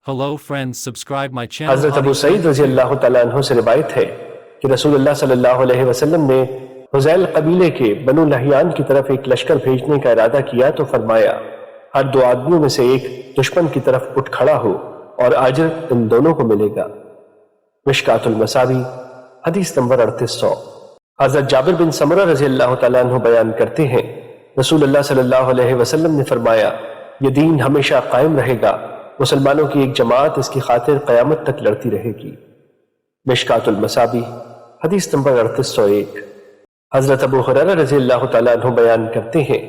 Hello friends, subscribe my channel. حضرت ابو سعید رضی اللہ تعالیٰ عنہ سے روایت ہے کہ رسول اللہ صلی اللہ علیہ وسلم نے حذیل قبیلے کے بنو لحیان کی طرف ایک لشکر بھیجنے کا ارادہ کیا تو فرمایا، ہر دو آدمیوں میں سے ایک دشمن کی طرف اٹھ کھڑا ہو اور اجر ان دونوں کو ملے گا۔ مشکات المصابیح حدیث نمبر 3800۔ حضرت جابر بن سمرہ رضی اللہ تعالیٰ عنہ بیان کرتے ہیں، رسول اللہ صلی اللہ علیہ وسلم نے فرمایا، یہ دین ہمیشہ قائم رہے گا، مسلمانوں کی ایک جماعت اس کی خاطر قیامت تک لڑتی رہے گی۔ مشکات المصابیح حدیث نمبر 3801۔ حضرت ابو ہریرہ رضی اللہ تعالیٰ عنہ بیان کرتے ہیں،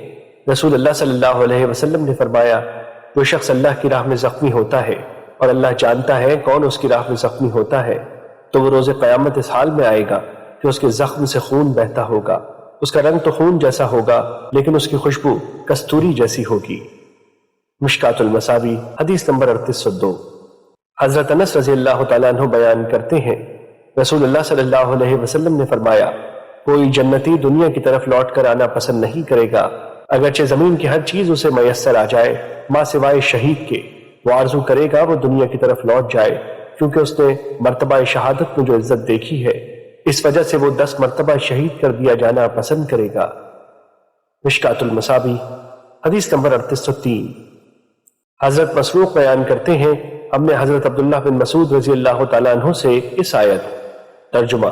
رسول اللہ صلی اللہ علیہ وسلم نے فرمایا، جو شخص اللہ کی راہ میں زخمی ہوتا ہے اور اللہ جانتا ہے کون اس کی راہ میں زخمی ہوتا ہے، تو وہ روز قیامت اس حال میں آئے گا کہ اس کے زخم سے خون بہتا ہوگا، اس کا رنگ تو خون جیسا ہوگا لیکن اس کی خوشبو کستوری جیسی ہوگی۔ مشکات المصابیح حدیث نمبر 3802۔ حضرت انس رضی اللہ تعالیٰ عنہ بیان کرتے ہیں، رسول اللہ صلی اللہ علیہ وسلم نے فرمایا، کوئی جنتی دنیا کی طرف لوٹ کر آنا پسند نہیں کرے گا، اگرچہ زمین کی ہر چیز اسے میسر آ جائے ماں سوائے شہید کے، وہ آرزو کرے گا وہ دنیا کی طرف لوٹ جائے، کیونکہ اس نے مرتبہ شہادت میں جو عزت دیکھی ہے اس وجہ سے وہ 10 مرتبہ شہید کر دیا جانا پسند کرے گا۔ مشکات المصابیح حدیث نمبر 3803۔ حضرت مسروق بیان کرتے ہیں، ہم نے حضرت عبداللہ بن مسعود رضی اللہ تعالیٰ عنہ سے اس آیت ترجمہ،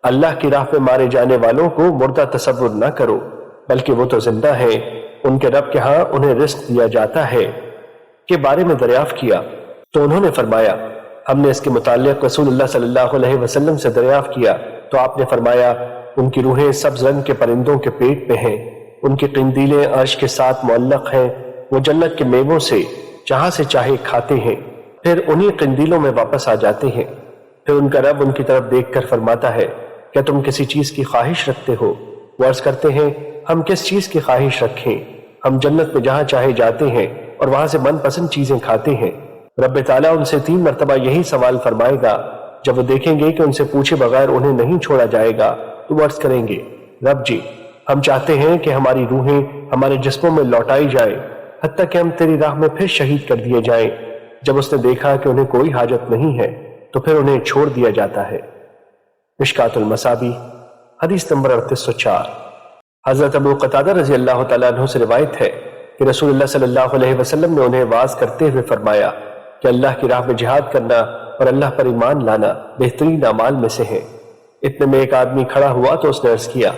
اللہ کی راہ پہ مارے جانے والوں کو مردہ تصور نہ کرو، بلکہ وہ تو زندہ ہیں، ان کے رب کے ہاں انہیں رزق دیا جاتا ہے، کے بارے میں دریافت کیا تو انہوں نے فرمایا، ہم نے اس کے متعلق رسول اللہ صلی اللہ علیہ وسلم سے دریافت کیا تو آپ نے فرمایا، ان کی روحیں سبز رنگ کے پرندوں کے پیٹ میں ہیں، ان کی قندیلیں عرش کے ساتھ معلق ہیں، وہ جنت کے میووں سے جہاں سے چاہے کھاتے ہیں، پھر انہی قندیلوں میں واپس آ جاتے ہیں، پھر ان کا رب ان کی طرف دیکھ کر فرماتا ہے، کیا تم کسی چیز کی خواہش رکھتے ہو؟ وہ عرض کرتے ہیں، ہم کس چیز کی خواہش رکھیں؟ ہم جنت میں جہاں چاہے جاتے ہیں اور وہاں سے من پسند چیزیں کھاتے ہیں۔ رب تعالیٰ ان سے 3 مرتبہ یہی سوال فرمائے گا، جب وہ دیکھیں گے کہ ان سے پوچھے بغیر انہیں نہیں چھوڑا جائے گا تو وہ عرض کریں گے، رب جی، ہم چاہتے ہیں کہ ہماری روحیں ہمارے جسموں میں لوٹائی جائیں، حتیٰ کہ ہم تیری راہ میں پھر شہید کر دیے جائیں۔ جب اس نے دیکھا کہ انہیں کوئی حاجت نہیں ہے تو پھر انہیں چھوڑ دیا جاتا ہے۔ مشکات المصابیح حدیث نمبر 3804۔ حضرت ابو قتادہ رضی اللہ تعالیٰ عنہ سے روایت ہے کہ رسول اللہ صلی اللہ علیہ وسلم نے انہیں واعظ کرتے ہوئے فرمایا کہ اللہ کی راہ میں جہاد کرنا اور اللہ پر ایمان لانا بہترین اعمال میں سے ہے۔ اتنے میں ایک آدمی کھڑا ہوا تو اس نے عرض کیا،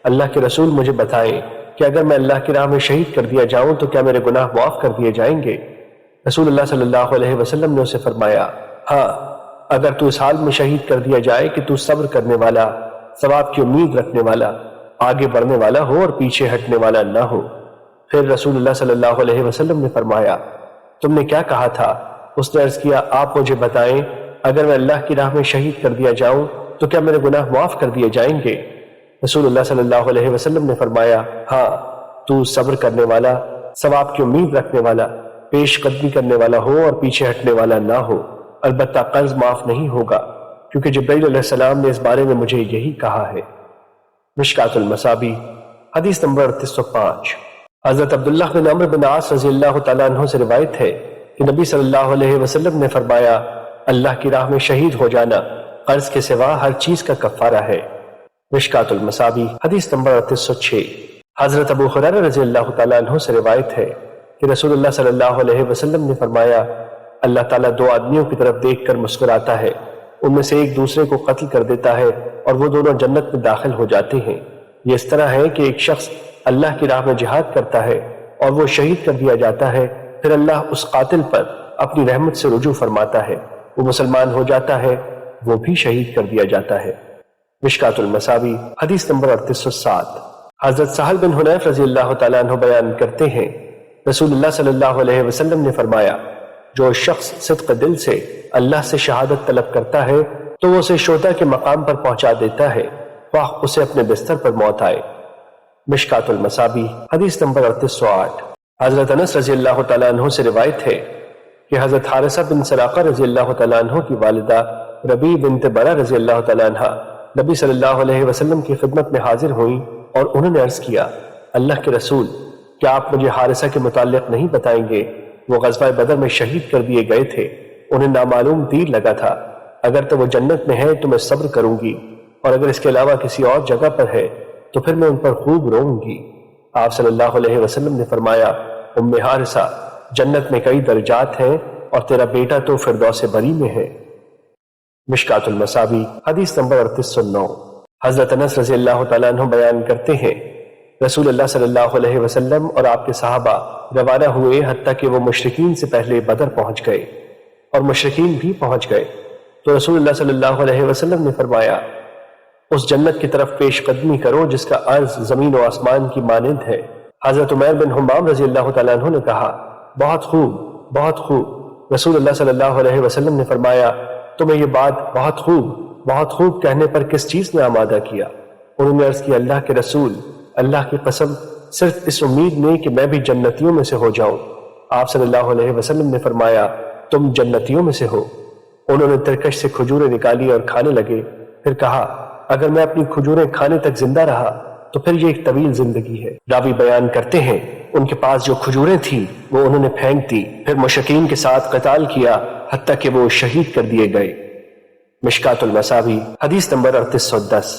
اللہ کے رسول مجھے بتائیں کہ اگر میں اللہ کی راہ میں شہید کر دیا جاؤں تو کیا میرے گناہ معاف کر دیے جائیں گے؟ رسول اللہ صلی اللہ علیہ وسلم نے اسے فرمایا، ہاں، اگر تو اس حال میں شہید کر دیا جائے کہ تو صبر کرنے والا، ثواب کی امید رکھنے والا، آگے بڑھنے والا ہو اور پیچھے ہٹنے والا نہ ہو۔ پھر رسول اللہ صلی اللہ علیہ وسلم نے فرمایا، تم نے کیا کہا تھا؟ اس نے عرض کیا، آپ مجھے بتائیں، اگر میں اللہ کی راہ میں شہید کر دیا جاؤں تو کیا میرے گناہ معاف کر دیے جائیں گے؟ رسول اللہ صلی اللہ علیہ وسلم نے فرمایا، ہاں، تو صبر کرنے والا، ثواب کی امید رکھنے والا، پیش قدمی کرنے والا ہو اور پیچھے ہٹنے والا نہ ہو، البتہ قرض معاف نہیں ہوگا، کیونکہ جبرائیل علیہ السلام نے اس بارے میں مجھے یہی کہا ہے۔ مشکات المصابیح حدیث نمبر 3805۔ حضرت عبداللہ بن عمرو بن عاص رضی اللہ تعالیٰ عنہ سے روایت ہے کہ نبی صلی اللہ علیہ وسلم نے فرمایا، اللہ کی راہ میں شہید ہو جانا قرض کے سوا ہر چیز کا کفارہ ہے۔ مشکات المصابیح حدیث نمبر 3806۔ حضرت ابو ہریرہ رضی اللہ تعالیٰ عنہ سے روایت ہے کہ رسول اللہ صلی اللہ علیہ وسلم نے فرمایا، اللہ تعالیٰ 2 آدمیوں کی طرف دیکھ کر مسکراتا ہے، ان میں سے ایک دوسرے کو قتل کر دیتا ہے اور وہ دونوں جنت میں داخل ہو جاتے ہیں۔ یہ اس طرح ہے کہ ایک شخص اللہ کی راہ میں جہاد کرتا ہے اور وہ شہید کر دیا جاتا ہے، پھر اللہ اس قاتل پر اپنی رحمت سے رجوع فرماتا ہے، وہ مسلمان ہو جاتا ہے، وہ بھی شہید کر دیا جاتا ہے۔ مشکات المصابیح حدیث نمبر 3807۔ حضرت سہل بن حنیف رضی اللہ تعالیٰ عنہ بیان کرتے ہیں، رسول اللہ صلی اللہ علیہ وسلم نے فرمایا، جو شخص صدق دل سے اللہ سے شہادت طلب کرتا ہے تو وہ اسے شہداء کے مقام پر پہنچا دیتا ہے، خواہ اسے اپنے بستر پر موت آئے۔ مشکات المصابیح حدیث نمبر 3808۔ حضرت انس رضی اللہ تعالیٰ عنہ سے روایت ہے کہ حضرت حارثہ بن سراقہ رضی اللہ تعالیٰ عنہ کی والدہ ربیع بنت برہ رضی اللہ تعالیٰ عنہ نبی صلی اللہ علیہ وسلم کی خدمت میں حاضر ہوئیں اور انہوں نے عرض کیا، اللہ کے رسول، کیا آپ مجھے حارثہ کے متعلق نہیں بتائیں گے؟ وہ غزوہ بدر میں شہید کر دیے گئے تھے، انہیں نامعلوم تیر لگا تھا، اگر تو وہ جنت میں ہے تو میں صبر کروں گی، اور اگر اس کے علاوہ کسی اور جگہ پر ہے تو پھر میں ان پر خوب روؤں گی۔ آپ صلی اللہ علیہ وسلم نے فرمایا، ام حارثہ، جنت میں کئی درجات ہیں اور تیرا بیٹا تو فردوس بری میں ہے۔ مشکات المصابیح حدیث نمبر 3809۔ حضرت انس رضی اللہ تعالیٰ عنہ بیان کرتے ہیں، رسول اللہ صلی اللہ علیہ وسلم اور آپ کے صحابہ روانہ ہوئے حتیٰ کہ وہ مشرکین سے پہلے بدر پہنچ گئے اور مشرکین بھی پہنچ گئے، تو رسول اللہ صلی اللہ علیہ وسلم نے فرمایا، اس جنت کی طرف پیش قدمی کرو جس کا عرض زمین و آسمان کی مانند ہے۔ حضرت عمیر بن حمام رضی اللہ تعالیٰ عنہ نے کہا، بہت خوب، بہت خوب۔ رسول اللہ صلی اللہ علیہ وسلم نے فرمایا، تمہیں یہ بات بہت خوب کہنے پر کس چیز نے آمادہ کیا؟ انہوں نے عرض کیا، اللہ کے رسول، اللہ کی قسم، صرف اس امید میں کہ میں بھی جنتیوں میں سے ہو جاؤں۔ آپ صلی اللہ علیہ وسلم نے فرمایا، تم جنتیوں میں سے ہو۔ انہوں نے ترکش سے کھجوریں نکالی اور کھانے لگے، پھر کہا، اگر میں اپنی کھجوریں کھانے تک زندہ رہا تو پھر یہ ایک طویل زندگی ہے۔ راوی بیان کرتے ہیں، ان کے پاس جو کھجوریں تھیں وہ انہوں نے پھینک دی، پھر مشرکین کے ساتھ قتال کیا حتیٰ کہ وہ شہید کر دیے گئے۔ مشکات المصابیح حدیث نمبر 3810۔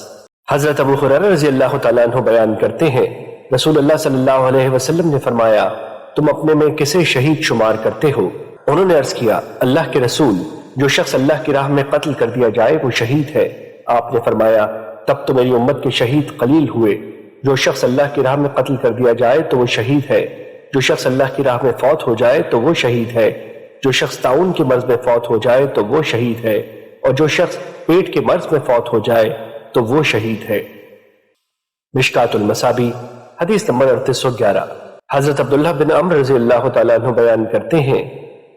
حضرت ابو ہریرہ رضی اللہ تعالیٰ عنہ بیان کرتے ہیں، رسول اللہ صلی اللہ علیہ وسلم نے فرمایا، تم اپنے میں کسے شہید شمار کرتے ہو؟ انہوں نے عرض کیا، اللہ کے رسول، جو شخص اللہ کی راہ میں قتل کر دیا جائے وہ شہید ہے۔ آپ نے فرمایا، تب تو میری امت کے شہید قلیل ہوئے۔ جو شخص اللہ کی راہ میں قتل کر دیا جائے تو وہ شہید ہے، جو شخص اللہ کی راہ میں فوت ہو جائے تو وہ شہید ہے، جو شخص طاعون کے مرض میں فوت ہو جائے تو وہ شہید ہے، اور جو شخص پیٹ کے مرض میں فوت ہو جائے تو وہ شہید ہے۔ مشکات المصابیح حدیث نمبر 3811۔ حضرت عبداللہ بن عمرو رضی اللہ تعالیٰ عنہ بیان کرتے ہیں،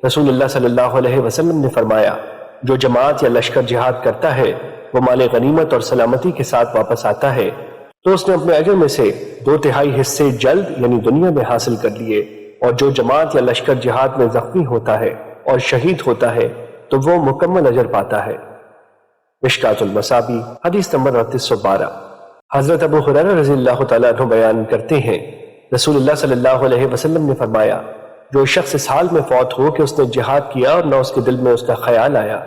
رسول اللہ صلی اللہ علیہ وسلم نے فرمایا، جو جماعت یا لشکر جہاد کرتا ہے وہ مال غنیمت اور سلامتی کے ساتھ واپس آتا ہے تو اس نے اپنے اجر میں سے 2/3 حصے جلد یعنی دنیا میں حاصل کر لیے، اور جو جماعت یا لشکر جہاد میں زخمی ہوتا ہے اور شہید ہوتا ہے تو وہ مکمل اجر پاتا ہے۔ مشکات المصابیح حدیث نمبر 3812۔ حضرت ابو ہریرہ رضی اللہ تعالیٰ عنہ بیان کرتے ہیں، رسول اللہ صلی اللہ علیہ وسلم نے فرمایا، جو شخص اس حال میں فوت ہو کہ اس نے جہاد کیا اور نہ اس کے دل میں اس کا خیال آیا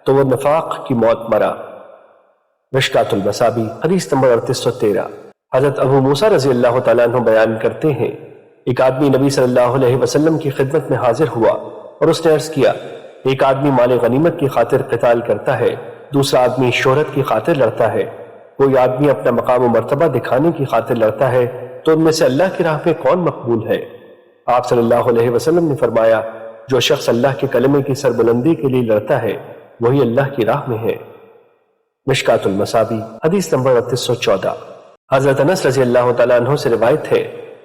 تو وہ نفاق کی موت مرا۔ مشکات المصابیح حدیث نمبر 3813۔ حضرت ابو موسیٰ رضی اللہ تعالیٰ عنہ بیان کرتے ہیں، ایک آدمی نبی صلی اللہ علیہ وسلم کی خدمت میں حاضر ہوا اور اس نے عرض کیا، ایک آدمی مال غنیمت کی خاطر قتال کرتا ہے، دوسرا آدمی شہرت کی خاطر لڑتا ہے، کوئی آدمی اپنا مقام و مرتبہ دکھانے کی خاطر لڑتا ہے، تو ان میں سے اللہ کی راہ میں کون مقبول ہے؟ آپ صلی اللہ علیہ وسلم نے فرمایا، جو شخص اللہ کے کلمے کی سربلندی کے لیے لڑتا ہے وہی اللہ کی راہ میں ہے۔ مشکات المصابیح حدیث نمبر 3814۔ حضرت انس رضی اللہ تعالیٰ عنہ سے روایت ہے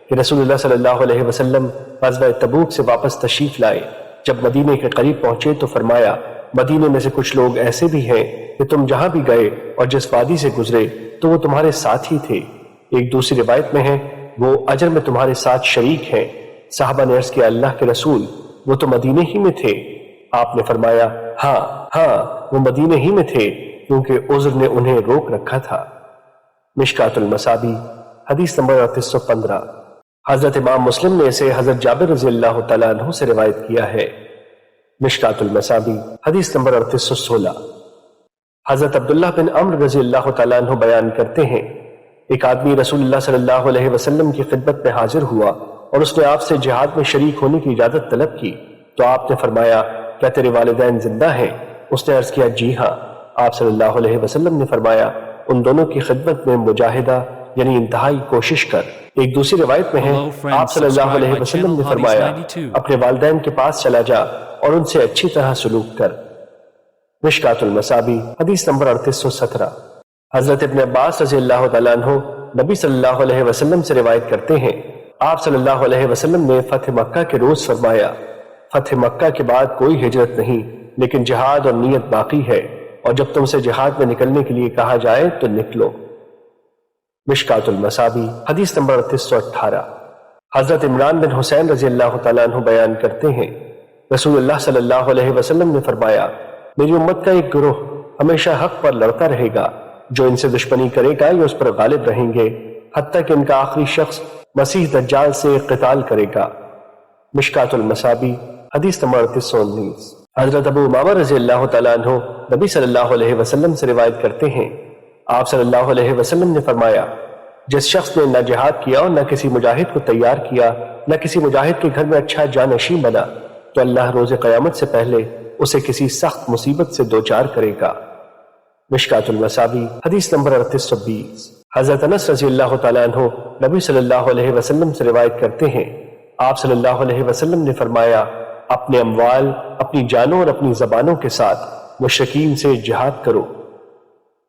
کہ رسول اللہ صلی اللہ علیہ وسلم غزوہ تبوک سے واپس تشریف لائے، جب مدینے کے قریب پہنچے تو فرمایا، مدینے میں سے کچھ لوگ ایسے بھی ہیں کہ تم جہاں بھی گئے اور جس وادی سے گزرے تو وہ تمہارے ساتھ ہی تھے۔ ایک دوسری روایت میں ہے، وہ اجر میں تمہارے ساتھ شریک ہیں۔ صحابہ نے عرض کیا، اللہ کے رسول، وہ تو مدینے ہی میں تھے۔ آپ نے فرمایا، ہاں وہ مدینے ہی میں تھے کیونکہ عذر نے انہیں روک رکھا تھا۔ مشکات المصابیح حدیث نمبر 3815۔ حضرت امام مسلم نے اسے حضرت جابر رضی اللہ تعالیٰ عنہ سے روایت کیا ہے۔ مشکات المصابیح حدیث نمبر 3816۔ حضرت عبداللہ بن عمرو رضی اللہ تعالیٰ عنہ بیان کرتے ہیں، ایک آدمی رسول اللہ صلی اللہ علیہ وسلم کی خدمت میں حاضر ہوا اور اس نے آپ سے جہاد میں شریک ہونے کی اجازت طلب کی، تو آپ نے فرمایا، کیا تیرے والدین زندہ ہیں؟ اس نے عرض کیا، جی ہاں۔ آپ صلی اللہ علیہ وسلم نے فرمایا، ان دونوں کی خدمت میں مجاہدہ یعنی انتہائی کوشش کر۔ ایک دوسری روایت میں ہے، آپ صلی اللہ علیہ وسلم نے فرمایا، اپنے والدین کے پاس چلا جا اور ان سے اچھی طرح سلوک کر۔ مشکات المصابیح حدیث نمبر 3817۔ حضرت ابن عباس رضی اللہ تعالیٰ عنہ نبی صلی اللہ علیہ وسلم سے روایت کرتے ہیں، آپ صلی اللہ علیہ وسلم نے فتح مکہ کے روز فرمایا، فتح مکہ کے بعد کوئی ہجرت نہیں لیکن جہاد اور نیت باقی ہے، اور جب تم سے جہاد میں نکلنے کے لیے کہا جائے تو نکلو۔ مشکات المصابیح حدیث نمبر 3818۔ حضرت عمران بن حسین رضی اللہ تعالیٰ عنہ بیان کرتے ہیں، رسول اللہ صلی اللہ علیہ وسلم نے فرمایا، میری امت کا ایک گروہ ہمیشہ حق پر لڑتا رہے گا، جو ان سے دشمنی کرے گا یہ اس پر غالب رہیں گے، حتیٰ کہ ان کا آخری شخص مسیح دجال سے قتال کرے گا۔ مشکات المصابی حدیث نمبر 3819۔ حضرت ابو امامہ رضی اللہ تعالیٰ عنہ نبی صلی اللہ علیہ وسلم سے روایت کرتے ہیں، آپ صلی اللہ علیہ وسلم نے فرمایا، جس شخص نے نہ جہاد کیا اور نہ کسی مجاہد کو تیار کیا، نہ کسی مجاہد کے گھر میں اچھا جانشین بنا، تو اللہ روز قیامت سے پہلے اسے کسی سخت مصیبت سے دوچار کرے گا۔ مشکات المصابی حدیث نمبر 3820۔ حضرت انس رضی اللہ تعالیٰ عنہ نبی صلی اللہ علیہ وسلم سے روایت کرتے ہیں، آپ صلی اللہ علیہ وسلم نے فرمایا، اپنے اموال، اپنی جانوں اور اپنی زبانوں کے ساتھ مشرکین سے جہاد کرو۔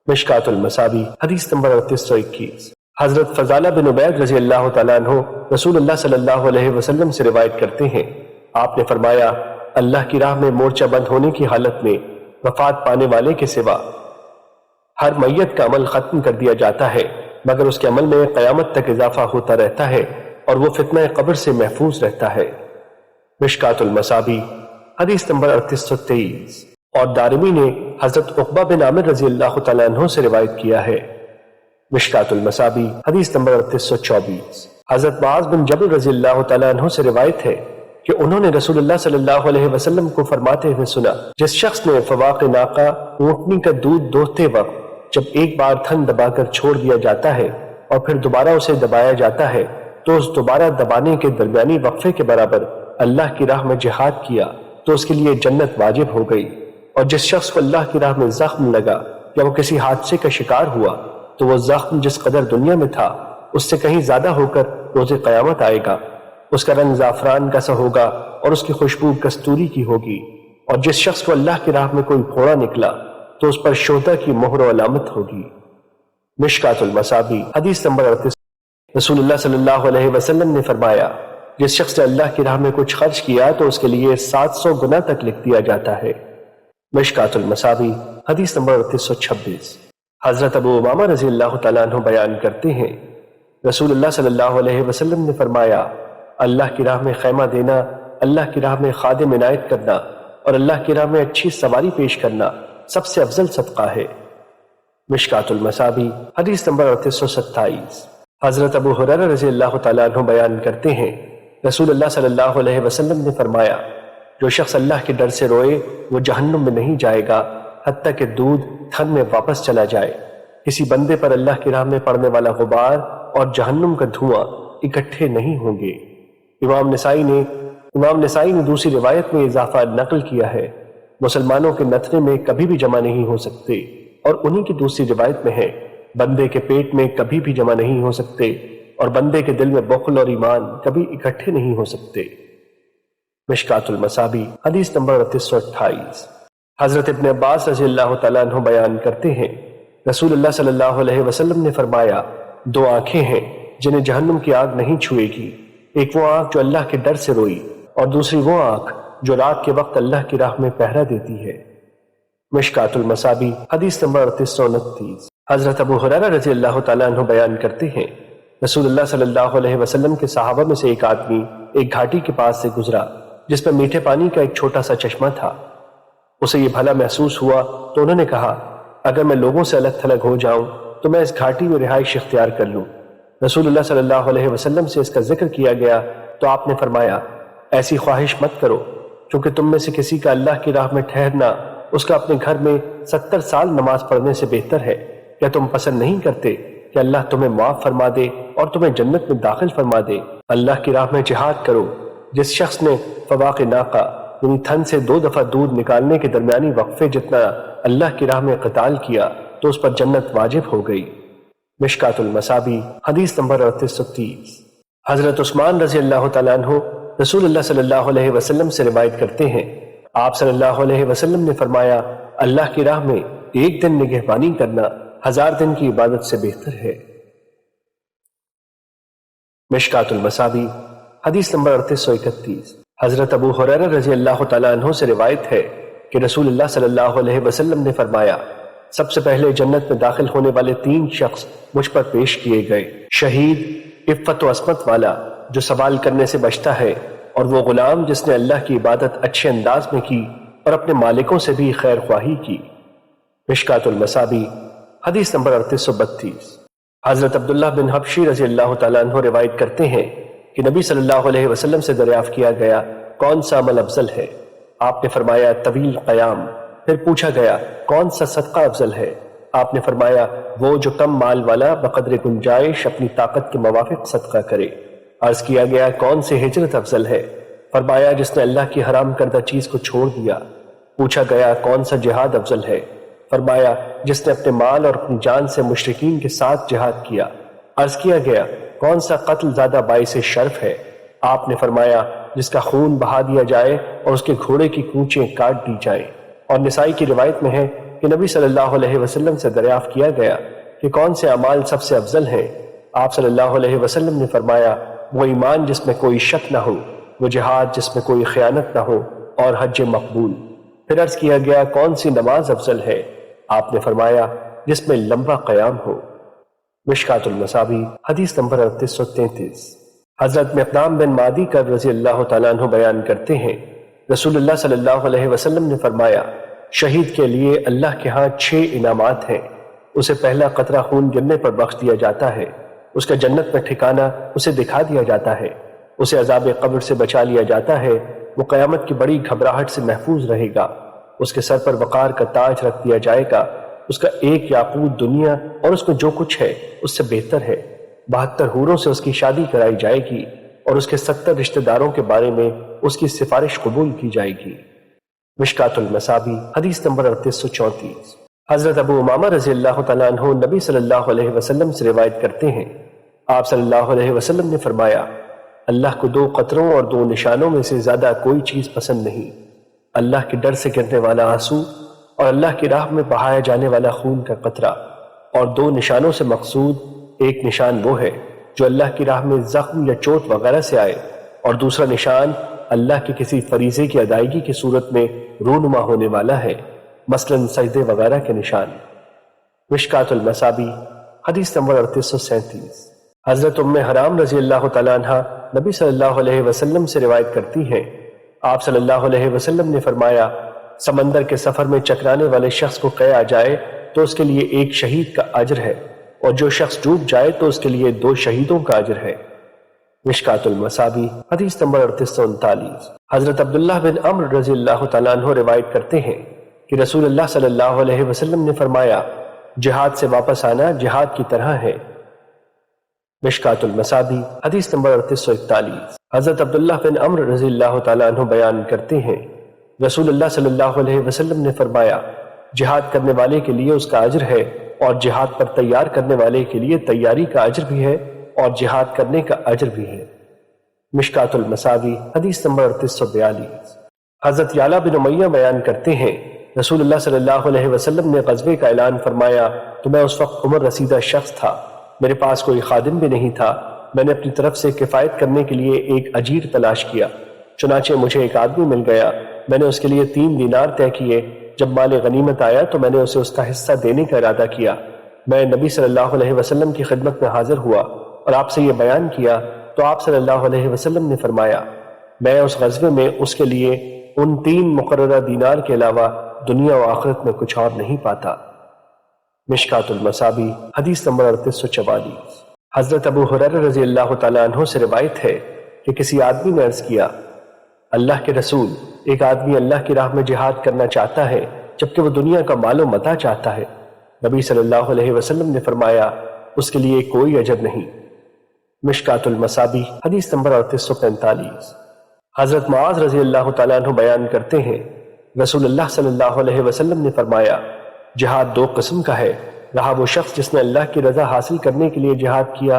مشکات المصابی حدیث نمبر 3821۔ حضرت فضالہ بن عبید رضی اللہ تعالیٰ عنہ رسول اللہ صلی اللہ علیہ وسلم سے روایت کرتے ہیں، آپ نے فرمایا، اللہ کی راہ میں مورچہ بند ہونے کی حالت میں وفات پانے والے کے سوا ہر میت کا عمل ختم کر دیا جاتا ہے، مگر اس کے عمل میں قیامت تک اضافہ ہوتا رہتا ہے اور وہ فتنہ قبر سے محفوظ رہتا ہے۔ مشکات المصابی حدیث نمبر 3823۔ اور دارمی نے حضرت عقبہ بن عامر رضی اللہ تعالیٰ عنہ سے روایت کیا ہے۔ مشکات المصابی حدیث نمبر 3824۔ حضرت معاذ بن جبل رضی اللہ تعالیٰ عنہ سے روایت ہے کہ انہوں نے رسول اللہ صلی اللہ علیہ وسلم کو فرماتے ہوئے سنا، جس شخص نے فواق ناقہ اونٹنی کا دودھ دوہتے وقت جب ایک بار تھن دبا کر چھوڑ دیا جاتا ہے اور پھر دوبارہ اسے دبایا جاتا ہے تو اس دوبارہ دبانے کے درمیانی وقفے کے برابر اللہ کی راہ میں جہاد کیا تو اس کے لیے جنت واجب ہو گئی، اور جس شخص کو اللہ کی راہ میں زخم لگا یا وہ کسی حادثے کا شکار ہوا تو وہ زخم جس قدر دنیا میں تھا اس سے کہیں زیادہ ہو کر روز قیامت آئے گا، اس کا رنگ زعفران کا سا ہوگا اور اس کی خوشبو کستوری کی ہوگی، اور جس شخص کو اللہ کی راہ میں کوئی پھوڑا نکلا تو اس پر شہداء کی مہر و علامت ہوگی۔ مشکات المصابی حدیث نمبر 38۔ رسول اللہ صلی اللہ علیہ وسلم نے فرمایا، جس شخص نے اللہ کی راہ میں کچھ خرچ کیا تو اس کے لیے 700 گنا تک لکھ دیا جاتا ہے۔ مشکات المصابی حدیث نمبر 3826۔ حضرت ابو امامہ رضی اللہ تعالیٰ عنہ بیان کرتے ہیں، رسول اللہ صلی اللہ علیہ وسلم نے فرمایا، اللہ کی راہ میں خیمہ دینا، اللہ کی راہ میں خادم عنایت کرنا اور اللہ کی راہ میں اچھی سواری پیش کرنا سب سے افضل صدقہ ہے۔ مشکات المصابی حدیث نمبر 3827۔ حضرت ابو ہریرہ رضی اللہ تعالیٰ عنہ بیان کرتے ہیں، رسول اللہ صلی اللہ علیہ وسلم نے فرمایا، جو شخص اللہ کے ڈر سے روئے وہ جہنم میں نہیں جائے گا حتیٰ کہ دودھ تھن میں واپس چلا جائے۔ کسی بندے پر اللہ کی راہ میں پڑنے والا غبار اور جہنم کا دھواں اکٹھے نہیں ہوں گے۔ امام نسائی نے دوسری روایت میں اضافہ نقل کیا ہے، مسلمانوں کے نتنے میں کبھی بھی جمع نہیں ہو سکتے، اور انہی کی دوسری روایت میں ہے، بندے کے پیٹ میں کبھی بھی جمع نہیں ہو سکتے، اور بندے کے دل میں بخل اور ایمان کبھی اکٹھے نہیں ہو سکتے۔ مشکات المصابی حدیث نمبر 3828۔ حضرت ابن عباس رضی اللہ تعالیٰ عنہ بیان کرتے ہیں، رسول اللہ صلی اللہ علیہ وسلم نے فرمایا، دو آنکھیں ہیں جنہیں جہنم کی آگ نہیں چھوئے گی، ایک وہ آنکھ جو اللہ کے ڈر سے روئی اور دوسری وہ آنکھ جو رات کے وقت اللہ کی راہ میں پہرا دیتی ہے۔ مشکات المصابی حدیث نمبر 3829۔ حضرت ابو ہریرہ رضی اللہ تعالیٰ عنہ بیان کرتے ہیں، رسول اللہ صلی اللہ علیہ وسلم کے صحابہ میں سے ایک آدمی ایک گھاٹی کے پاس سے گزرا جس پر میٹھے پانی کا ایک چھوٹا سا چشمہ تھا۔ اسے یہ بھلا محسوس ہوا تو انہوں نے کہا، اگر میں لوگوں سے الگ تھلگ ہو جاؤں تو میں اس گھاٹی میں رہائش اختیار کر لوں۔ رسول اللہ صلی اللہ علیہ وسلم سے اس کا ذکر کیا گیا تو آپ نے فرمایا، ایسی خواہش مت کرو، کیونکہ تم میں سے کسی کا اللہ کی راہ میں ٹھہرنا اس کا اپنے گھر میں 70 سال نماز پڑھنے سے بہتر ہے۔ کیا تم پسند نہیں کرتے کہ اللہ تمہیں معاف فرما دے اور تمہیں جنت میں داخل فرما دے؟ اللہ کی راہ میں جہاد کرو۔ جس شخص نے فواق ناقہ یعنی تھن سے 2 دفعہ دودھ نکالنے کے درمیانی وقفے جتنا اللہ کی راہ میں قتال کیا تو اس پر جنت واجب ہو گئی۔ مشکات المصابی حدیث نمبر 3830۔ حضرت عثمان رضی اللہ تعالیٰ عنہ رسول اللہ صلی اللہ علیہ وسلم سے روایت کرتے ہیں، آپ صلی اللہ علیہ وسلم نے فرمایا، اللہ کی راہ میں ایک دن نگہبانی کرنا 1000 دن کی عبادت سے بہتر ہے۔ مشکات المصابی حدیث نمبر 3831۔ حضرت ابو ہریرہ رضی اللہ تعالیٰ عنہ سے روایت ہے کہ رسول اللہ صلی اللہ علیہ وسلم نے فرمایا، سب سے پہلے جنت میں داخل ہونے والے 3 شخص مجھ پر پیش کیے گئے، شہید، عفت و عصمت والا جو سوال کرنے سے بچتا ہے، اور وہ غلام جس نے اللہ کی عبادت اچھے انداز میں کی اور اپنے مالکوں سے بھی خیر خواہی کی۔ مشکات المصابی حدیث نمبر 3832۔ حضرت عبداللہ بن حبشی رضی اللہ تعالیٰ عنہ روایت کرتے ہیں، کہ نبی صلی اللہ علیہ وسلم سے دریافت کیا گیا کون سا عمل افضل ہے؟ آپ نے فرمایا طویل قیام۔ پھر پوچھا گیا کون سا صدقہ افضل ہے؟ آپ نے فرمایا وہ جو کم مال والا بقدر گنجائش اپنی طاقت کے موافق صدقہ کرے۔ عرض کیا گیا کون سی ہجرت افضل ہے؟ فرمایا جس نے اللہ کی حرام کردہ چیز کو چھوڑ دیا۔ پوچھا گیا کون سا جہاد افضل ہے؟ فرمایا جس نے اپنے مال اور اپنی جان سے مشرکین کے ساتھ جہاد کیا۔ عرض کیا گیا کون سا قتل زیادہ باعث شرف ہے؟ آپ نے فرمایا جس کا خون بہا دیا جائے اور اس کے گھوڑے کی کونچیں کاٹ دی جائیں۔ اور نسائی کی روایت میں ہے کہ نبی صلی اللہ علیہ وسلم سے دریافت کیا گیا کہ کون سے اعمال سب سے افضل ہیں؟ آپ صلی اللہ علیہ وسلم نے فرمایا وہ ایمان جس میں کوئی شک نہ ہو، وہ جہاد جس میں کوئی خیانت نہ ہو، اور حج مقبول۔ پھر عرض کیا گیا کون سی نماز افضل ہے؟ آپ نے فرمایا جس میں لمبا قیام ہو۔ مشکات المصابیح حدیث نمبر 3833۔ حضرت مقدام بن معدی کر رضی اللہ تعالیٰ عنہ بیان کرتے ہیں رسول اللہ صلی اللہ علیہ وسلم نے فرمایا شہید کے لیے اللہ کے ہاں 6 انعامات ہیں۔ اسے پہلا قطرہ خون گرنے پر بخش دیا جاتا ہے، اس کا جنت میں ٹھکانہ اسے دکھا دیا جاتا ہے، اسے عذاب قبر سے بچا لیا جاتا ہے، وہ قیامت کی بڑی گھبراہٹ سے محفوظ رہے گا، اس کے سر پر وقار کا تاج رکھ دیا جائے گا، اس کا ایک یاقوت دنیا اور اس میں جو کچھ ہے اس سے بہتر ہے، 72 حوروں سے اس کی شادی کرائی جائے گی اور اس کے 70 رشتہ داروں کے بارے میں اس کی سفارش قبول کی جائے گی۔ مشکات المصابیح حدیث نمبر 3834۔ حضرت ابو امامہ رضی اللہ تعالیٰ عنہ نبی صلی اللہ علیہ وسلم سے روایت کرتے ہیں آپ صلی اللہ علیہ وسلم نے فرمایا اللہ کو 2 قطروں اور 2 نشانوں میں سے زیادہ کوئی چیز پسند نہیں، اللہ کے ڈر سے گرنے والا آنسو اور اللہ کی راہ میں بہایا جانے والا خون کا قطرہ، اور 2 نشانوں سے مقصود ایک نشان وہ ہے جو اللہ کی راہ میں زخم یا چوٹ وغیرہ سے آئے، اور دوسرا نشان اللہ کے کسی فریضے کی ادائیگی کی صورت میں رونما ہونے والا ہے، مثلا سجدے وغیرہ کے نشان۔ مشکات المصابیح حدیث نمبر 3837۔ حضرت ام حرام رضی اللہ تعالیٰ عنہ نبی صلی اللہ علیہ وسلم سے روایت کرتی ہیں آپ صلی اللہ علیہ وسلم نے فرمایا سمندر کے سفر میں چکرانے والے شخص کو قے آ جائے تو اس کے لیے 1 شہید کا اجر ہے، اور جو شخص ڈوب جائے تو اس کے لیے 2 شہیدوں کا اجر ہے۔ مشکات المصابیح حدیث نمبر 3839۔ حضرت عبداللہ بن عمرو رضی اللہ تعالیٰ عنہ روایت کرتے ہیں کہ رسول اللہ صلی اللہ علیہ وسلم نے فرمایا جہاد سے واپس آنا جہاد کی طرح ہے۔ مشکات المصابیح حدیث نمبر 3841۔ حضرت عبداللہ بن عمرو رضی اللہ تعالیٰ عنہ بیان کرتے ہیں رسول اللہ صلی اللہ علیہ وسلم نے فرمایا جہاد کرنے والے کے لیے اس کا اجر ہے، اور جہاد پر تیار کرنے والے کے لیے تیاری کا اجر بھی ہے اور جہاد کرنے کا اجر بھی ہے۔ مشکات المصابیح حدیث نمبر 3842۔ حضرت یعلا بن امیہ بیان کرتے ہیں رسول اللہ صلی اللہ علیہ وسلم نے غزوے کا اعلان فرمایا تو میں اس وقت عمر رسیدہ شخص تھا، میرے پاس کوئی خادم بھی نہیں تھا، میں نے اپنی طرف سے کفایت کرنے کے لیے ایک اجیر تلاش کیا، چنانچہ مجھے ایک آدمی مل گیا، میں نے اس کے لیے 3 دینار طے کیے، جب مال غنیمت آیا تو میں نے اسے اس کا حصہ دینے کا ارادہ کیا، میں نبی صلی اللہ علیہ وسلم کی خدمت میں حاضر ہوا اور آپ سے یہ بیان کیا تو آپ صلی اللہ علیہ وسلم نے فرمایا میں اس غزوے میں اس کے لیے ان 3 مقررہ دینار کے علاوہ دنیا و آخرت میں کچھ اور نہیں پاتا۔ مشکات المصابیح حدیث نمبر 3844۔ حضرت ابو ہریرہ رضی اللہ تعالیٰ عنہ سے روایت ہے کہ کسی آدمی نے عرض کیا اللہ کے رسول، ایک آدمی اللہ کی راہ میں جہاد کرنا چاہتا ہے جبکہ وہ دنیا کا مال و متاع چاہتا ہے، نبی صلی اللہ علیہ وسلم نے فرمایا اس کے لیے کوئی اجر نہیں۔ مشکات المصابیح حدیث نمبر 3845۔ حضرت معاذ رضی اللہ تعالیٰ عنہ بیان کرتے ہیں رسول اللہ صلی اللہ علیہ وسلم نے فرمایا جہاد 2 قسم کا ہے، رہا وہ شخص جس نے اللہ کی رضا حاصل کرنے کے لیے جہاد کیا،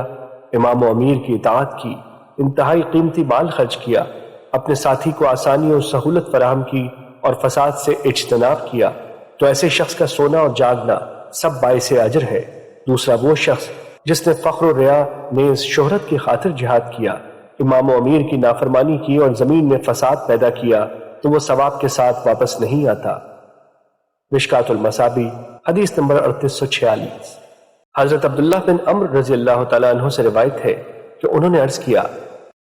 امام و امیر کی اطاعت کی، انتہائی قیمتی مال خرچ کیا، اپنے ساتھی کو آسانی اور سہولت فراہم کی اور فساد سے اجتناب کیا، تو ایسے شخص کا سونا اور جاگنا سب باعث اجر ہے۔ دوسرا وہ شخص جس نے فخر و ریا نیز شہرت کی خاطر جہاد کیا، امام و امیر کی نافرمانی کی اور زمین میں فساد پیدا کیا تو وہ ثواب کے ساتھ واپس نہیں آتا۔ مشکات المصابیح حدیث نمبر 3846۔ حضرت عبداللہ بن عمرو رضی اللہ تعالیٰ عنہ سے روایت ہے کہ انہوں نے عرض کیا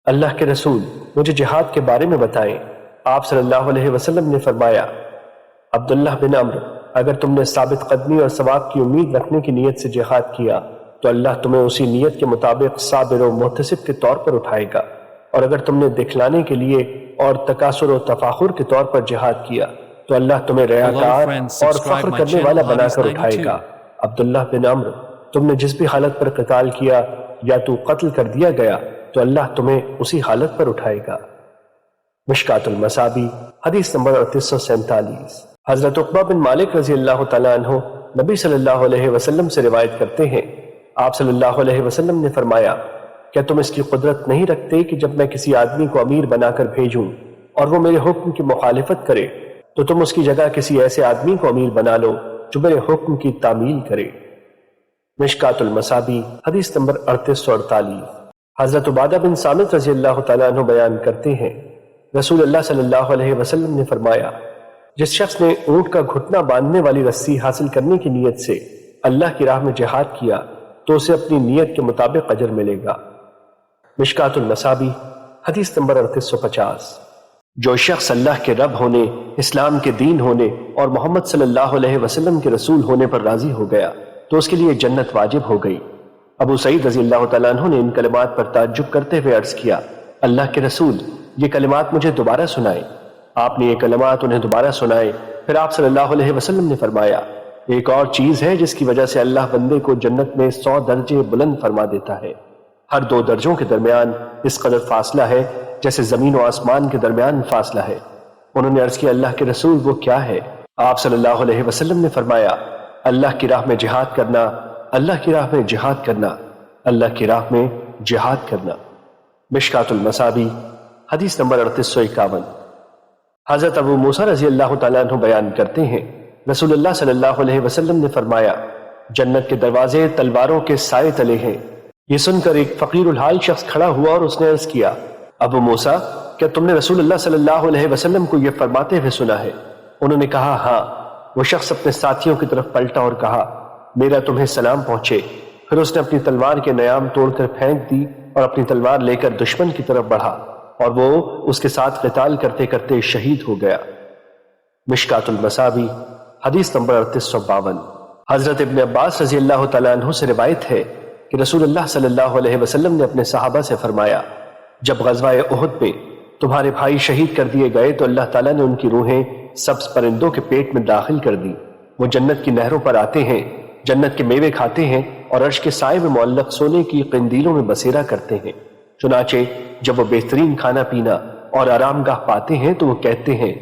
اللہ کے رسول مجھے جہاد کے بارے میں بتائیں، آپ صلی اللہ علیہ وسلم نے فرمایا عبداللہ بن عمرو، اگر تم نے ثابت قدمی اور ثواب کی امید رکھنے کی نیت سے جہاد کیا تو اللہ تمہیں اسی نیت کے مطابق صابر و محتسب کے طور پر اٹھائے گا، اور اگر تم نے دکھلانے کے لیے اور تکاثر و تفاخر کے طور پر جہاد کیا تو اللہ تمہیں ریاکار friends, اور subscribe فخر my کرنے channel, والا بنا Hadith کر اٹھائے 92. گا۔ عبداللہ بن عمرو، تم نے جس بھی حالت پر قتال کیا یا تو قتل کر دیا گیا تو اللہ تمہیں اسی حالت پر اٹھائے گا۔ مشکات المصابیح حدیث نمبر 3847۔ حضرت عقبہ بن مالک رضی اللہ تعالیٰ عنہ نبی صلی اللہ علیہ وسلم سے روایت کرتے ہیں، آپ صلی اللہ علیہ وسلم نے فرمایا، کیا تم اس کی قدرت نہیں رکھتے کہ جب میں کسی آدمی کو امیر بنا کر بھیجوں اور وہ میرے حکم کی مخالفت کرے تو تم اس کی جگہ کسی ایسے آدمی کو امیر بنا لو جو میرے حکم کی تعمیل کرے۔ مشکات المصابیح حدیث نمبر 3848۔ حضرت عبادہ بن صامت رضی اللہ تعالیٰ عنہ بیان کرتے ہیں، رسول اللہ صلی اللہ علیہ وسلم نے فرمایا، جس شخص نے اونٹ کا گھٹنا باندھنے والی رسی حاصل کرنے کی نیت سے اللہ کی راہ میں جہاد کیا تو اسے اپنی نیت کے مطابق اجر ملے گا۔ مشکات المصابیح حدیث نمبر 3850۔ جو شخص اللہ کے رب ہونے، اسلام کے دین ہونے اور محمد صلی اللہ علیہ وسلم کے رسول ہونے پر راضی ہو گیا تو اس کے لیے جنت واجب ہو گئی۔ ابو سعید رضی اللہ تعالیٰ عنہ نے ان کلمات پر تعجب کرتے ہوئے عرض کیا، اللہ کے رسول، یہ کلمات مجھے دوبارہ سنائیں۔ آپ نے یہ کلمات انہیں دوبارہ سنائے، پھر آپ صلی اللہ علیہ وسلم نے فرمایا، ایک اور چیز ہے جس کی وجہ سے اللہ بندے کو جنت میں 100 درجے بلند فرما دیتا ہے۔ ہر 2 درجوں کے درمیان اس قدر فاصلہ ہے جیسے زمین و آسمان کے درمیان فاصلہ ہے۔ انہوں نے عرض کیا، اللہ کے رسول وہ کیا ہے؟ آپ صلی اللہ علیہ وسلم نے فرمایا، اللہ کی راہ میں جہاد کرنا، اللہ کی راہ میں جہاد کرنا، اللہ کی راہ میں جہاد کرنا۔ مشکات المصابیح حدیث نمبر 3851۔ حضرت ابو موسیٰ رضی اللہ تعالیٰ عنہ بیان کرتے ہیں، رسول اللہ صلی اللہ علیہ وسلم نے فرمایا، جنت کے دروازے تلواروں کے سائے تلے ہیں۔ یہ سن کر ایک فقیر الحال شخص کھڑا ہوا اور اس نے عرض کیا، ابو موسیٰ، کیا تم نے رسول اللہ صلی اللہ علیہ وسلم کو یہ فرماتے ہوئے سنا ہے؟ انہوں نے کہا، ہاں۔ وہ شخص اپنے ساتھیوں کی طرف پلٹا اور کہا، میرا تمہیں سلام پہنچے۔ پھر اس نے اپنی تلوار کے نیام توڑ کر پھینک دی اور اپنی تلوار لے کر دشمن کی طرف بڑھا اور وہ اس کے ساتھ قتال کرتے کرتے شہید ہو گیا۔ مشکات المصابیح حدیث نمبر 3852۔ حضرت ابن عباس رضی اللہ تعالیٰ عنہ سے روایت ہے کہ رسول اللہ صلی اللہ علیہ وسلم نے اپنے صحابہ سے فرمایا، جب غزوہ احد میں تمہارے بھائی شہید کر دیے گئے تو اللہ تعالیٰ نے ان کی روحیں سبز پرندوں کے پیٹ میں داخل کر دی۔ وہ جنت کی نہروں پر آتے ہیں، جنت کے میوے کھاتے ہیں اور عرش کے سائے میں معلق سونے کی قندیلوں میں بسیرا کرتے ہیں۔ چنانچہ جب وہ بہترین کھانا پینا اور آرام گاہ پاتے ہیں تو وہ کہتے ہیں،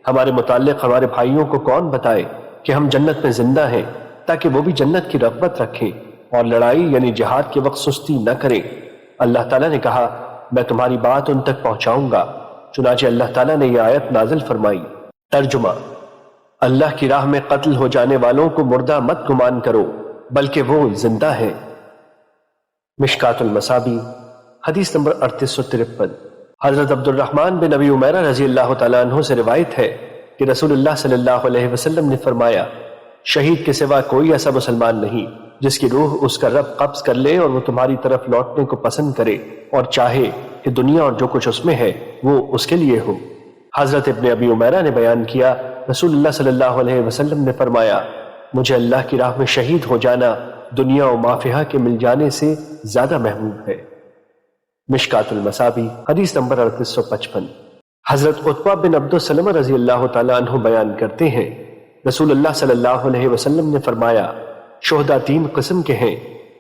ہمارے متعلق ہمارے بھائیوں کو کون بتائے کہ ہم جنت میں زندہ ہیں، تاکہ وہ بھی جنت کی رغبت رکھیں اور لڑائی یعنی جہاد کے وقت سستی نہ کریں۔ اللہ تعالیٰ نے کہا، میں تمہاری بات ان تک پہنچاؤں گا۔ چنانچہ اللہ تعالیٰ نے یہ آیت نازل فرمائی۔ ترجمہ: اللہ کی راہ میں قتل ہو جانے والوں کو مردہ مت گمان کرو، بلکہ وہ زندہ ہیں۔ مشکات المصابیح حدیث نمبر 3853۔ حضرت عبد الرحمن بن ابی عمیرہ رضی اللہ تعالیٰ عنہ سے روایت ہے کہ رسول اللہ صلی اللہ علیہ وسلم نے فرمایا، شہید کے سوا کوئی ایسا مسلمان نہیں جس کی روح اس کا رب قبض کر لے اور وہ تمہاری طرف لوٹنے کو پسند کرے اور چاہے کہ دنیا اور جو کچھ اس میں ہے وہ اس کے لیے ہو۔ حضرت ابن ابی عمیرہ نے بیان کیا، رسول اللہ صلی اللہ علیہ وسلم نے فرمایا، مجھے اللہ کی راہ میں شہید ہو جانا دنیا و ما فیہا کے مل جانے سے زیادہ محبوب ہے۔ مشکات المصابیح حدیث نمبر 3855۔ حضرت عتبہ بن عبد السلام رضی اللہ تعالیٰ عنہ بیان کرتے ہیں، رسول اللہ صلی اللہ علیہ وسلم نے فرمایا، شہداء 3 قسم کے ہیں،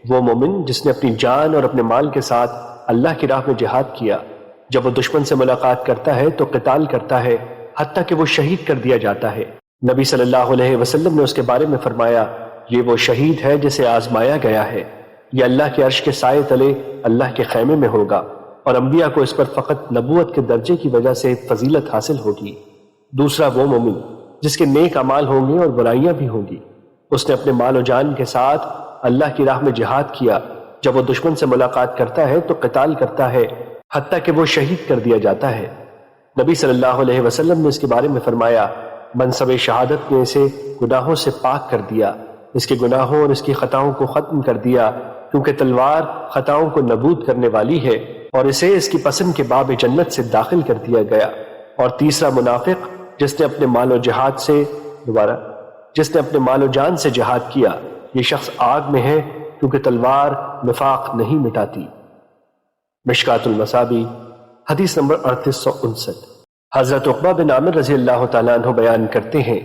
وہ مومن جس نے اپنی جان اور اپنے مال کے ساتھ اللہ کی راہ میں جہاد کیا، جب وہ دشمن سے ملاقات کرتا ہے تو قتال کرتا ہے حتیٰ کہ وہ شہید کر دیا جاتا ہے۔ نبی صلی اللہ علیہ وسلم نے اس کے بارے میں فرمایا، یہ وہ شہید ہے جسے آزمایا گیا ہے، یہ اللہ کے عرش کے سائے تلے اللہ کے خیمے میں ہوگا، اور انبیاء کو اس پر فقط نبوت کے درجے کی وجہ سے فضیلت حاصل ہوگی۔ دوسرا وہ مومن جس کے نیک اعمال ہوں گے اور برائیاں بھی ہوں گی، اس نے اپنے مال و جان کے ساتھ اللہ کی راہ میں جہاد کیا، جب وہ دشمن سے ملاقات کرتا ہے تو قتال کرتا ہے حتیٰ کہ وہ شہید کر دیا جاتا ہے۔ نبی صلی اللہ علیہ وسلم نے اس کے بارے میں فرمایا، منصب شہادت نے اسے گناہوں سے پاک کر دیا، اس کے گناہوں اور اس کی خطاؤں کو ختم کر دیا، کیونکہ تلوار خطاؤں کو نابود کرنے والی ہے، اور اسے اس کی پسند کے باب جنت سے داخل کر دیا گیا۔ اور تیسرا منافق جس نے اپنے مال و جان سے جہاد کیا، یہ شخص آگ میں ہے، کیونکہ تلوار نفاق نہیں مٹاتی۔ مشکات المصابیح حدیث نمبر 3859۔ حضرت عقبہ بن عامر رضی اللہ تعالیٰ عنہ بیان کرتے ہیں،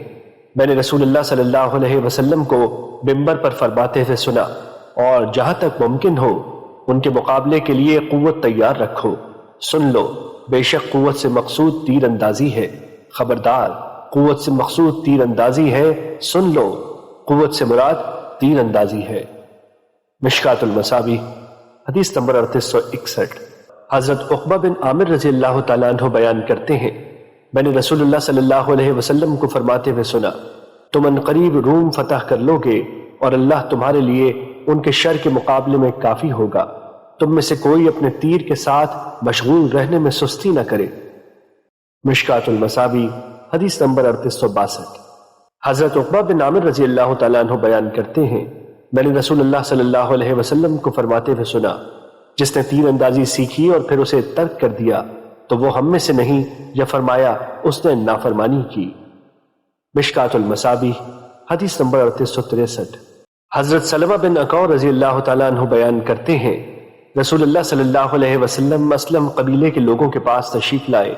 میں نے رسول اللہ صلی اللہ علیہ وسلم کو منبر پر فرماتے ہوئے سنا، اور جہاں تک ممکن ہو ان کے مقابلے کے لیے قوت تیار رکھو۔ سن لو، بے شک قوت سے مقصود تیر اندازی ہے، خبردار، قوت سے مقصود تیر اندازی ہے، سن لو، قوت سے مراد تیر اندازی ہے۔ مشکات المصابیح حدیث نمبر 3861۔ حضرت عقبہ بن عامر رضی اللہ تعالیٰ عنہ بیان کرتے ہیں، میں نے رسول اللہ صلی اللہ علیہ وسلم کو فرماتے ہوئے سنا، تم عنقریب روم فتح کر لو گے اور اللہ تمہارے لیے ان کے شر کے مقابلے میں کافی ہوگا۔ تم میں سے کوئی اپنے تیر کے ساتھ مشغول رہنے میں سستی نہ کرے۔ مشکات المصابیح حدیث نمبر 3862۔ حضرت عقبہ بن عامر رضی اللہ تعالیٰ عنہ بیان کرتے ہیں، میں نے رسول اللہ صلی اللہ علیہ وسلم کو فرماتے ہوئے سنا، جس نے تیر اندازی سیکھی اور پھر اسے ترک کر دیا تو وہ ہم میں سے نہیں، یا فرمایا اس نے نافرمانی کی۔ مشکات المصابیح حدیث نمبر 3863۔ حضرت سلمہ بن اکوع رضی اللہ تعالیٰ عنہ بیان کرتے ہیں، رسول اللہ صلی اللہ علیہ وسلم اسلم قبیلے کے لوگوں کے پاس تشریف لائے۔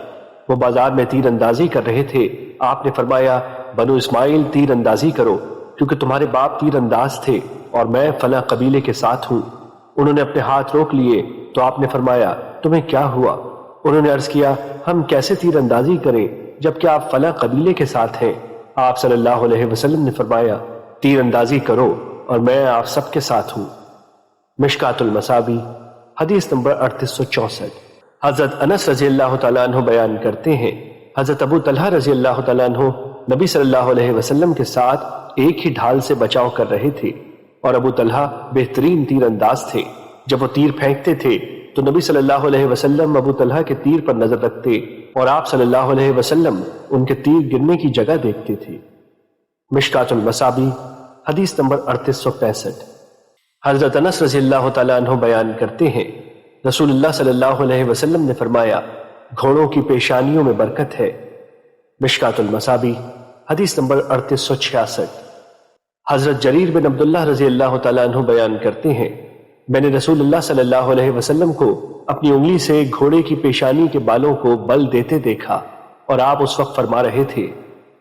وہ بازار میں تیر اندازی کر رہے تھے۔ آپ نے فرمایا، بنو اسماعیل تیر اندازی کرو، کیونکہ تمہارے باپ تیر انداز تھے اور میں فلاں قبیلے کے ساتھ ہوں۔ انہوں نے اپنے ہاتھ روک لیے تو آپ نے فرمایا، تمہیں کیا ہوا؟ انہوں نے عرض کیا، ہم کیسے تیر اندازی کریں جبکہ آپ فلاں قبیلے کے ساتھ ہیں؟ آپ صلی اللہ علیہ وسلم نے فرمایا، تیر اندازی کرو اور میں آپ سب کے ساتھ ہوں۔ مشکات المصابیح حدیث نمبر 3864۔ حضرت انس رضی اللہ تعالیٰ عنہ بیان کرتے ہیں، حضرت ابو طلحہ رضی اللہ تعالیٰ عنہ نبی صلی اللہ علیہ وسلم کے ساتھ ایک ہی ڈھال سے بچاؤ کر رہے تھے، اور ابو طلحہ بہترین تیر انداز تھے۔ جب وہ تیر پھینکتے تھے تو نبی صلی اللہ علیہ وسلم ابو طلحہ کے تیر پر نظر رکھتے اور آپ صلی اللہ علیہ وسلم ان کے تیر گرنے کی جگہ دیکھتے تھے۔ مشکات المصابیح حدیث نمبر 3865۔ حضرت انس رضی اللہ تعالیٰ عنہ بیان کرتے ہیں، رسول اللہ صلی اللہ علیہ وسلم نے فرمایا، گھوڑوں کی پیشانیوں میں برکت ہے۔ مشکات المصابیح حدیث نمبر 3866۔ حضرت جریر بن عبداللہ رضی اللہ تعالیٰ عنہ بیان کرتے ہیں، میں نے رسول اللہ صلی اللہ علیہ وسلم کو اپنی انگلی سے گھوڑے کی پیشانی کے بالوں کو بل دیتے دیکھا، اور آپ اس وقت فرما رہے تھے،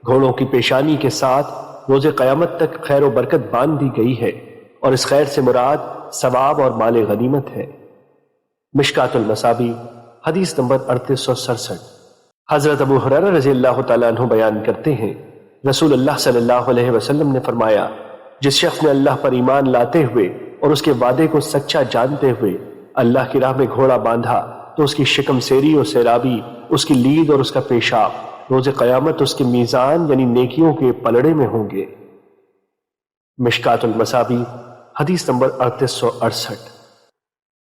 گھوڑوں کی پیشانی کے ساتھ روز قیامت تک خیر و برکت باندھ دی گئی ہے، اور اس خیر سے مراد ثواب اور مال غنیمت ہے۔ مشکات المصابیح حدیث نمبر 3867۔ حضرت ابو ہریرہ رضی اللہ تعالیٰ عنہ بیان کرتے ہیں، رسول اللہ صلی اللہ علیہ وسلم نے فرمایا، جس شخص نے اللہ پر ایمان لاتے ہوئے اور اس کے وعدے کو سچا جانتے ہوئے اللہ کی راہ میں گھوڑا باندھا تو اس کی شکم سیری اور سیرابی، اس کی لید اور اس کا پیشاب روز قیامت اس کے میزان یعنی نیکیوں کے پلڑے میں ہوں گے۔ مشکات المصابیح حدیث نمبر 3868۔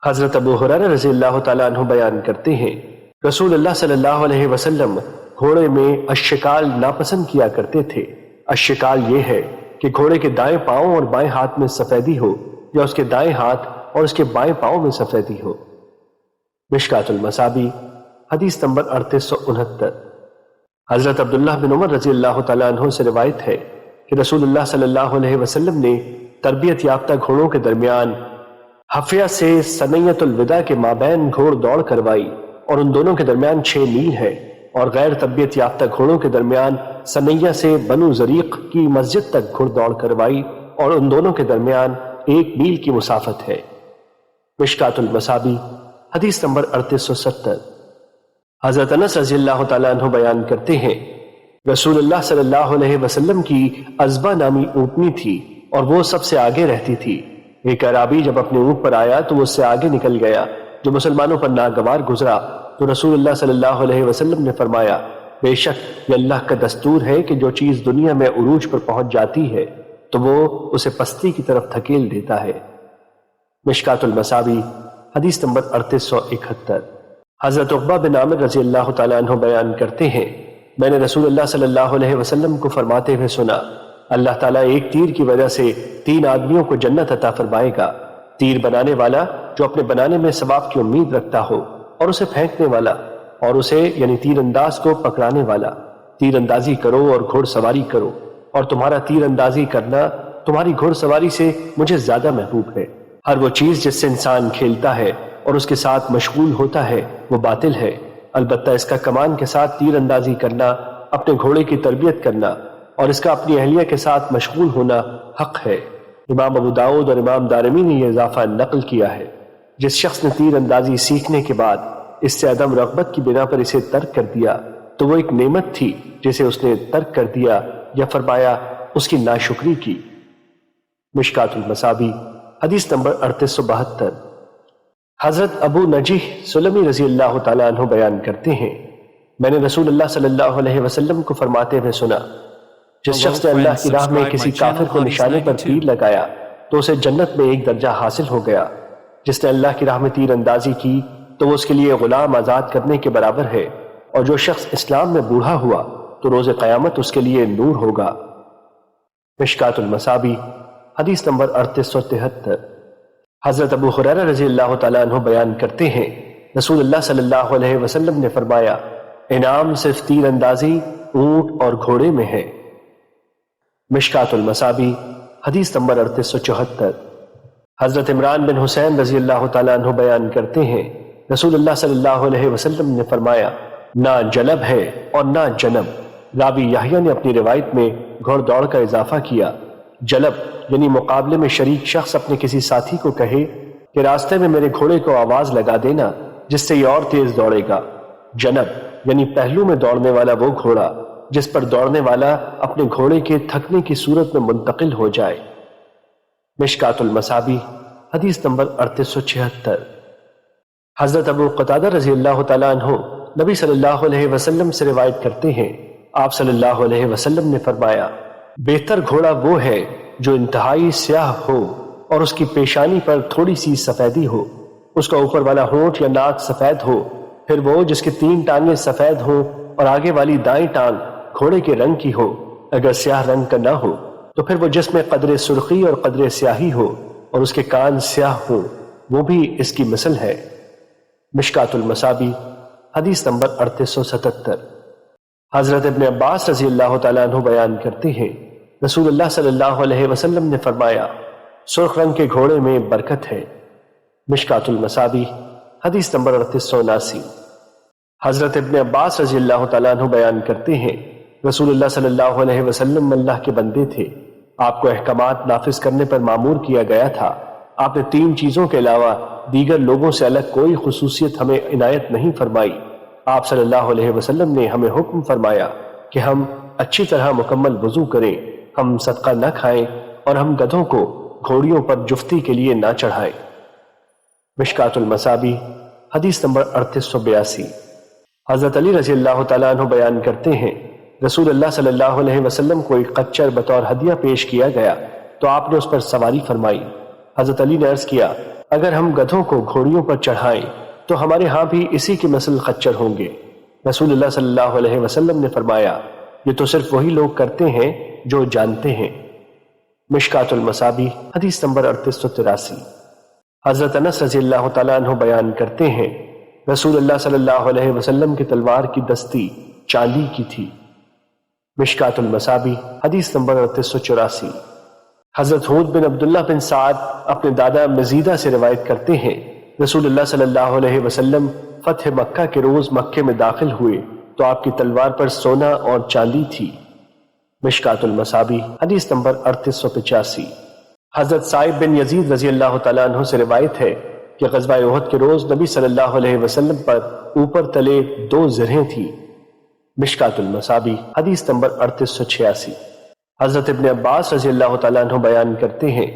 حضرت ابو ہریرہ رضی اللہ تعالیٰ عنہ بیان کرتے ہیں، رسول اللہ صلی اللہ علیہ وسلم گھوڑے میں الشکال ناپسند کیا کرتے تھے۔ الشکال یہ ہے کہ گھوڑے کے دائیں پاؤں اور بائیں ہاتھ میں سفیدی ہو، یا اس کے دائیں ہاتھ اور اس کے بائیں پاؤں میں سفیدی ہو۔ مشکات المصابیح حدیث نمبر 3869۔ حضرت عبداللہ بن عمر رضی اللہ تعالیٰ عنہ سے روایت ہے کہ رسول اللہ صلی اللہ علیہ وسلم نے تربیت یافتہ گھوڑوں کے درمیان حفیہ سے سنیت الوداع کے مابین گھوڑ دوڑ کروائی، اور ان دونوں کے درمیان 6 میل ہے، اور غیر تربیت یافتہ گھوڑوں کے درمیان سنیہ سے بنو زریق کی مسجد تک گھوڑ دوڑ کروائی، اور ان دونوں کے درمیان 1 میل کی مسافت ہے۔ مشکات المصابیح حدیث نمبر 3870۔ حضرت انس رضی اللہ تعالیٰ عنہ بیان کرتے ہیں، رسول اللہ صلی اللہ علیہ وسلم کی عزبہ نامی اونٹنی تھی، اور وہ سب سے آگے رہتی تھی۔ ایک اعرابی جب اپنے اونٹ پر آیا تو وہ اس سے آگے نکل گیا، جو مسلمانوں پر ناگوار گزرا، تو رسول اللہ صلی اللہ علیہ وسلم نے فرمایا، بے شک یہ اللہ کا دستور ہے کہ جو چیز دنیا میں عروج پر پہنچ جاتی ہے تو وہ اسے پستی کی طرف دھکیل دیتا ہے۔ مشکات المصابیح حدیث نمبر 3871۔ حضرت عقبہ بن عامر رضی اللہ تعالیٰ عنہ بیان کرتے ہیں، میں نے رسول اللہ صلی اللہ علیہ وسلم کو فرماتے ہوئے سنا، اللہ تعالیٰ ایک تیر کی وجہ سے 3 آدمیوں کو جنت عطا فرمائے گا، تیر بنانے والا جو اپنے بنانے میں ثواب کی امید رکھتا ہو، اور اسے پھینکنے والا، اور اسے یعنی تیر انداز کو پکڑانے والا۔ تیر اندازی کرو اور گھوڑ سواری کرو، اور تمہارا تیر اندازی کرنا تمہاری گھوڑ سواری سے مجھے زیادہ محبوب ہے۔ ہر وہ چیز جس سے انسان کھیلتا ہے اور اس کے ساتھ مشغول ہوتا ہے وہ باطل ہے، البتہ اس کا کمان کے ساتھ تیر اندازی کرنا، اپنے گھوڑے کی تربیت کرنا اور اس کا اپنی اہلیہ کے ساتھ مشغول ہونا حق ہے۔ امام ابو داؤد اور امام دارمی نے یہ اضافہ نقل کیا ہے، جس شخص نے تیر اندازی سیکھنے کے بعد اس سے عدم رغبت کی بنا پر اسے ترک کر دیا تو وہ ایک نعمت تھی جسے اس نے ترک کر دیا، یا فرمایا اس کی ناشکری کی۔ مشکات المصابیح حدیث نمبر 3872۔ حضرت ابو نجیح سلمی رضی اللہ تعالیٰ عنہ بیان کرتے ہیں، میں نے رسول اللہ صلی اللہ علیہ وسلم کو فرماتے ہوئے سنا، جس شخص نے اللہ کی راہ میں کسی کافر کو نشانے پر تیر لگایا تو اسے جنت میں ایک درجہ حاصل ہو گیا۔ جس نے اللہ کی راہ میں تیر اندازی کی تو وہ اس کے لیے غلام آزاد کرنے کے برابر ہے، اور جو شخص اسلام میں بوڑھا ہوا تو روز قیامت اس کے لیے نور ہوگا۔ مشکات المصابیح حدیث نمبر 3873۔ حضرت ابو ہریرہ رضی اللہ تعالیٰ عنہ بیان کرتے ہیں، رسول اللہ صلی اللہ علیہ وسلم نے فرمایا، انعام صرف تیر اندازی، اونٹ اور گھوڑے میں ہے۔ مشکات المصابیح حدیث نمبر 3874۔ حضرت عمران بن حسین رضی اللہ تعالیٰ عنہ بیان کرتے ہیں، رسول اللہ صلی اللہ علیہ وسلم نے فرمایا، نہ جلب ہے اور نہ جنب۔ راوی یحییٰ نے اپنی روایت میں گھوڑ دوڑ کا اضافہ کیا۔ جلب یعنی مقابلے میں شریک شخص اپنے کسی ساتھی کو کہے کہ راستے میں میرے گھوڑے کو آواز لگا دینا جس سے یہ اور تیز دوڑے گا۔ جنب یعنی پہلو میں دوڑنے والا وہ گھوڑا جس پر دوڑنے والا اپنے گھوڑے کے تھکنے کی صورت میں منتقل ہو جائے۔ مشکات المصابیح حدیث نمبر 3876۔ حضرت ابو قتادہ رضی اللہ تعالیٰ عنہ نبی صلی اللہ علیہ وسلم سے روایت کرتے ہیں، آپ صلی اللہ علیہ وسلم نے فرمایا، بہتر گھوڑا وہ ہے جو انتہائی سیاہ ہو اور اس کی پیشانی پر تھوڑی سی سفیدی ہو، اس کا اوپر والا ہونٹ یا ناک سفید ہو، پھر وہ جس کی 3 ٹانگیں سفید ہوں اور آگے والی دائیں ٹانگ گھوڑے کے رنگ کی ہو، اگر سیاہ رنگ کا نہ ہو تو پھر وہ جس میں قدر سرخی اور قدر سیاہی ہو اور اس کے کان سیاہ ہوں، وہ بھی اس کی مثل ہے۔ مشکات المصابیح حدیث نمبر 3877۔ حضرت ابن عباس رضی اللہ تعالیٰ عنہ بیان کرتے ہیں، رسول اللہ صلی اللہ علیہ وسلم نے فرمایا، سرخ رنگ کے گھوڑے میں برکت ہے۔ مشکات المصابیح حدیث نمبر 3879۔ حضرت ابن عباس رضی اللہ تعالیٰ عنہ بیان کرتے ہیں، رسول اللہ صلی اللہ علیہ وسلم اللہ کے بندے تھے، آپ کو احکامات نافذ کرنے پر مامور کیا گیا تھا، آپ نے 3 چیزوں کے علاوہ دیگر لوگوں سے الگ کوئی خصوصیت ہمیں عنایت نہیں فرمائی۔ آپ صلی اللہ علیہ وسلم نے ہمیں حکم فرمایا کہ ہم اچھی طرح مکمل وضو کریں، ہم صدقہ نہ کھائیں اور ہم گدھوں کو گھوڑیوں پر جفتی کے لیے نہ چڑھائیں۔ مشکات المصابیح حدیث نمبر 3882۔ حضرت علی رضی اللہ تعالیٰ عنہ بیان کرتے ہیں، رسول اللہ صلی اللہ علیہ وسلم کو ایک خچر بطور ہدیہ پیش کیا گیا تو آپ نے اس پر سواری فرمائی۔ حضرت علی نے عرض کیا، اگر ہم گدھوں کو گھوڑیوں پر چڑھائیں تو ہمارے ہاں بھی اسی کی مثل خچر ہوں گے۔ رسول اللہ صلی اللہ علیہ وسلم نے فرمایا، یہ تو صرف وہی لوگ کرتے ہیں جو جانتے ہیں۔ مشکات المصابیح حدیث نمبر 3883۔ حضرت انس رضی اللہ تعالیٰ عنہ بیان کرتے ہیں، رسول اللہ صلی اللہ علیہ وسلم کی تلوار کی دستی چاندی کی تھی۔ مشکات المصابیح حدیث نمبر 3884۔ حضرت حود بن عبداللہ بن سعد اپنے دادا مزیدہ سے روایت کرتے ہیں، رسول اللہ صلی اللہ علیہ وسلم فتح مکہ کے روز مکے میں داخل ہوئے تو آپ کی تلوار پر سونا اور چاندی تھی۔ مشکات المصابیح حدیث نمبر 3885۔ حضرت صائب بن یزید رضی اللہ تعالیٰ عنہ سے روایت ہے کہ غزوہ احد کے روز نبی صلی اللہ علیہ وسلم پر اوپر تلے 2 زرہیں تھیں۔ مشکات المصابیح حدیث نمبر 3886۔ حضرت ابن عباس رضی اللہ تعالیٰ عنہ بیان کرتے ہیں،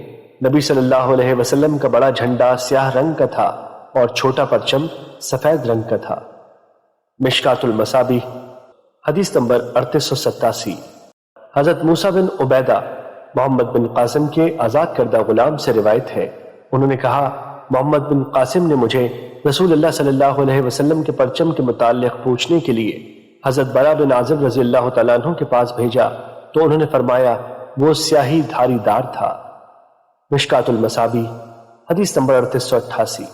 نبی صلی اللہ علیہ وسلم کا بڑا جھنڈا سیاہ رنگ کا تھا اور چھوٹا پرچم سفید رنگ کا تھا۔ مشکات المصابیح حدیث نمبر 3887۔ حضرت موسیٰ بن عبیدہ محمد بن قاسم کے آزاد کردہ غلام سے روایت ہے، انہوں نے کہا، محمد بن قاسم نے مجھے رسول اللہ صلی اللہ علیہ وسلم کے پرچم کے متعلق پوچھنے کے لیے حضرت برا بن عازب رضی اللہ تعالیٰ عنہ کے پاس بھیجا تو انہوں نے فرمایا وہ سیاہی دھاری دار تھا۔ مشکات المصابیح حدیث نمبر 3888۔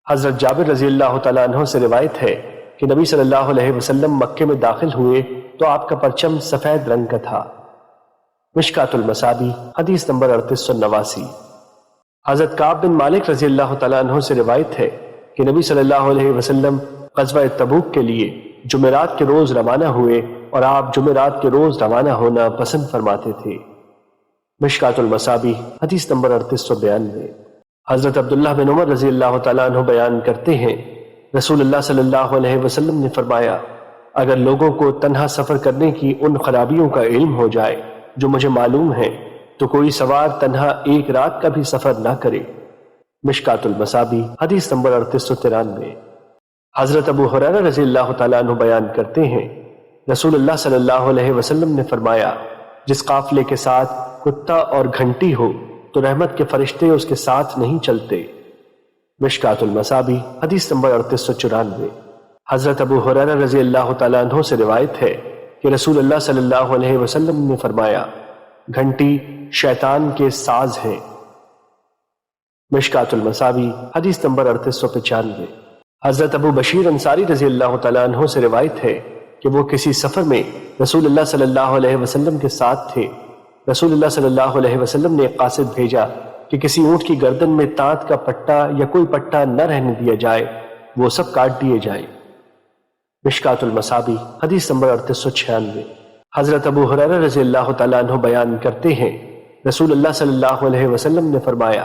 حضرت جابر رضی اللہ تعالیٰ عنہ سے روایت ہے کہ نبی صلی اللہ علیہ وسلم مکے میں داخل ہوئے تو آپ کا پرچم سفید رنگ کا تھا۔ مشکات المصابیح حدیث نمبر 3889۔ حضرت کعب بن مالک رضی اللہ تعالیٰ عنہ سے روایت ہے، کہ نبی صلی اللہ علیہ وسلم غزوہ تبوک کے لیے جمعرات کے روز روانہ ہوئے اور آپ جمعرات کے روز روانہ ہونا پسند فرماتے تھے۔ مشکات المصابیح حدیث نمبر 3892۔ حضرت عبداللہ بن عمر رضی اللہ تعالیٰ عنہ بیان کرتے ہیں، رسول اللہ صلی اللہ علیہ وسلم نے فرمایا، اگر لوگوں کو تنہا سفر کرنے کی ان خرابیوں کا علم ہو جائے جو مجھے معلوم ہے تو کوئی سوار تنہا ایک رات کا بھی سفر نہ کرے۔ مشکات المصابیح حدیث نمبر 3893۔ حضرت ابو ہریرہ رضی اللہ تعالیٰ عنہ بیان کرتے ہیں، رسول اللہ صلی اللہ علیہ وسلم نے فرمایا، جس قافلے کے ساتھ کتا اور گھنٹی ہو تو رحمت کے فرشتے اس کے ساتھ نہیں چلتے۔ مشکات المصابیح حدیث نمبر 3894۔ حضرت ابو ہریرہ رضی اللہ تعالیٰ عنہ سے روایت ہے کہ رسول اللہ صلی اللہ علیہ وسلم نے فرمایا، گھنٹی شیطان کے ساز ہیں۔ مشکات المصابیح حدیث نمبر 3895۔ حضرت ابو بشیر انصاری رضی اللہ تعالیٰ عنہ سے روایت ہے کہ وہ کسی سفر میں رسول اللہ صلی اللہ علیہ وسلم کے ساتھ تھے۔ رسول اللہ صلی اللہ علیہ وسلم نے ایک قاصد بھیجا کہ کسی اونٹ کی گردن میں تانت کا پٹا یا کوئی پٹا نہ رہنے دیا جائے، وہ سب کاٹ دیے جائیں۔ مشکات المصابیح حدیث نمبر 3896۔ حضرت ابو ہریرہ رضی اللہ تعالیٰ عنہ بیان کرتے ہیں، رسول اللہ صلی اللہ علیہ وسلم نے فرمایا،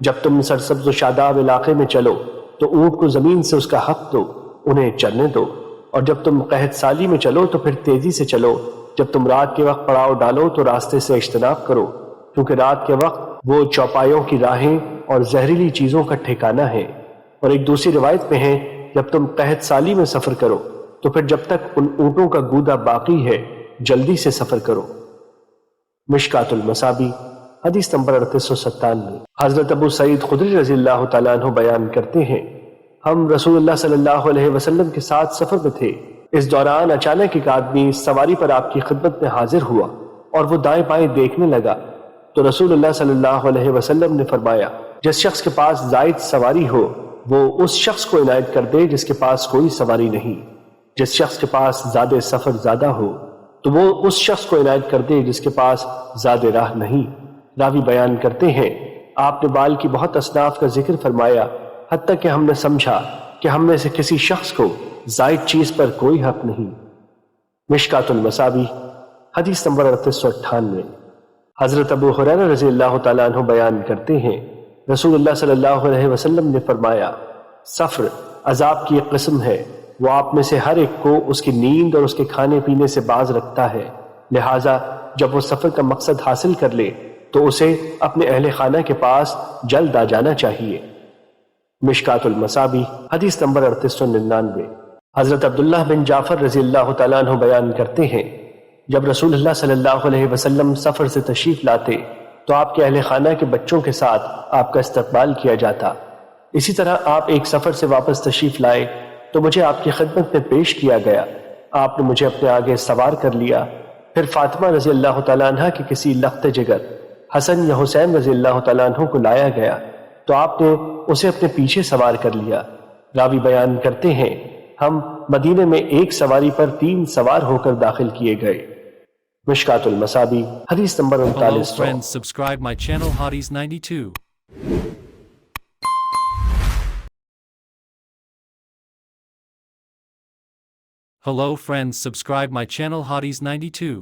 جب تم سرسبز و شاداب علاقے میں چلو تو اونٹ کو زمین سے اس کا حق دو، انہیں چرنے دو، اور جب تم قحط سالی میں چلو تو پھر تیزی سے چلو۔ جب تم رات کے وقت پڑاؤ ڈالو تو راستے سے اجتناب کرو، کیونکہ رات کے وقت وہ چوپایوں کی راہیں اور زہریلی چیزوں کا ٹھکانہ ہے۔ اور ایک دوسری روایت میں ہے، جب تم قحط سالی میں سفر کرو تو پھر جب تک ان اونٹوں کا گودا باقی ہے جلدی سے سفر کرو۔ مشکات المصابیح حدیث نمبر 3897۔ حضرت ابو سعید خدری رضی اللہ تعالیٰ عنہ بیان کرتے ہیں، ہم رسول اللہ صلی اللہ علیہ وسلم کے ساتھ سفر میں تھے۔ اس دوران اچانک ایک آدمی سواری پر آپ کی خدمت میں حاضر ہوا اور وہ دائیں بائیں دیکھنے لگا تو رسول اللہ صلی اللہ علیہ وسلم نے فرمایا، جس شخص کے پاس زائد سواری ہو وہ اس شخص کو عنایت کر دے جس کے پاس کوئی سواری نہیں۔ جس شخص کے پاس زیادہ سفر زیادہ ہو تو وہ اس شخص کو عنایت کر دے جس کے پاس زیادہ راہ نہیں۔ راوی بیان کرتے ہیں، آپ نے بال کی بہت اصناف کا ذکر فرمایا، حتیٰ کہ ہم نے سمجھا کہ ہم میں سے کسی شخص کو زائد چیز پر کوئی حق نہیں۔ مشکات المصابیح حدیث نمبر 3898۔ حضرت ابو ہریرہ رضی اللہ تعالیٰ عنہ بیان کرتے ہیں، رسول اللہ صلی اللہ علیہ وسلم نے فرمایا، سفر عذاب کی ایک قسم ہے، وہ آپ میں سے ہر ایک کو اس کی نیند اور اس کے کھانے پینے سے باز رکھتا ہے، لہٰذا جب وہ سفر کا مقصد حاصل کر لے تو اسے اپنے اہل خانہ کے پاس جلد آ جانا چاہیے۔ مشکات المصابیح حدیث نمبر 3899۔ حضرت عبداللہ بن جعفر رضی اللہ تعالیٰ عنہ بیان کرتے ہیں، جب رسول اللہ صلی اللہ علیہ وسلم سفر سے تشریف لاتے تو آپ کے اہل خانہ کے بچوں کے ساتھ آپ کا استقبال کیا جاتا۔ اسی طرح آپ ایک سفر سے واپس تشریف لائے تو مجھے آپ کی خدمت میں پیش کیا گیا، آپ نے مجھے اپنے آگے سوار کر لیا۔ پھر فاطمہ رضی اللہ تعالیٰ عنہ کی کسی لخت جگر حسن یا حسین رضی اللہ تعالیٰ عنہ کو لایا گیا تو آپ نے اسے اپنے پیچھے سوار کر لیا۔ راوی بیان کرتے ہیں، ہم مدینے میں ایک سواری پر 3 سوار ہو کر داخل کیے گئے۔ مشکات المصابیح حدیث number Hello 3900۔ friends, subscribe my channel Hotties 92. Hello friends, subscribe my channel Hotties 92.